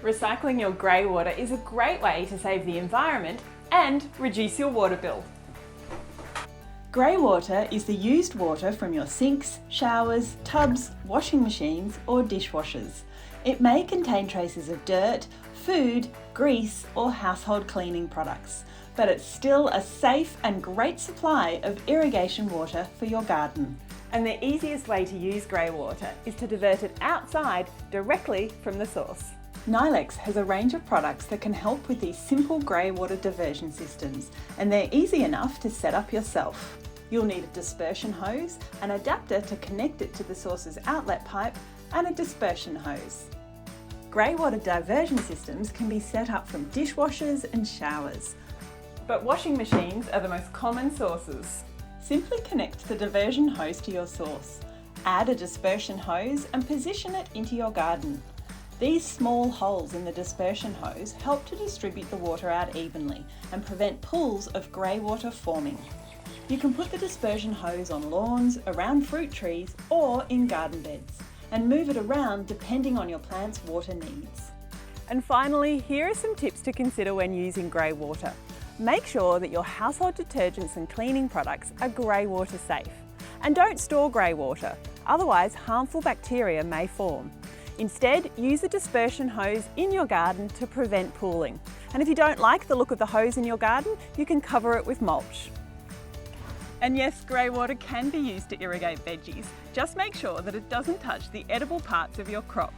Recycling your grey water is a great way to save the environment and reduce your water bill. Grey water is the used water from your sinks, showers, tubs, washing machines or dishwashers. It may contain traces of dirt, food, grease or household cleaning products, but it's still a safe and great supply of irrigation water for your garden. And the easiest way to use grey water is to divert it outside directly from the source. Nylex has a range of products that can help with these simple grey water diversion systems, and they're easy enough to set up yourself. You'll need a dispersion hose, an adapter to connect it to the source's outlet pipe, and a dispersion hose. Grey water diversion systems can be set up from dishwashers and showers. But washing machines are the most common sources. Simply connect the diversion hose to your source. Add a dispersion hose and position it into your garden. These small holes in the dispersion hose help to distribute the water out evenly and prevent pools of grey water forming. You can put the dispersion hose on lawns, around fruit trees or in garden beds and move it around depending on your plant's water needs. And finally, here are some tips to consider when using grey water. Make sure that your household detergents and cleaning products are grey water safe. And don't store grey water, otherwise harmful bacteria may form. Instead, use a dispersion hose in your garden to prevent pooling. And if you don't like the look of the hose in your garden, you can cover it with mulch. And yes, grey water can be used to irrigate veggies. Just make sure that it doesn't touch the edible parts of your crop.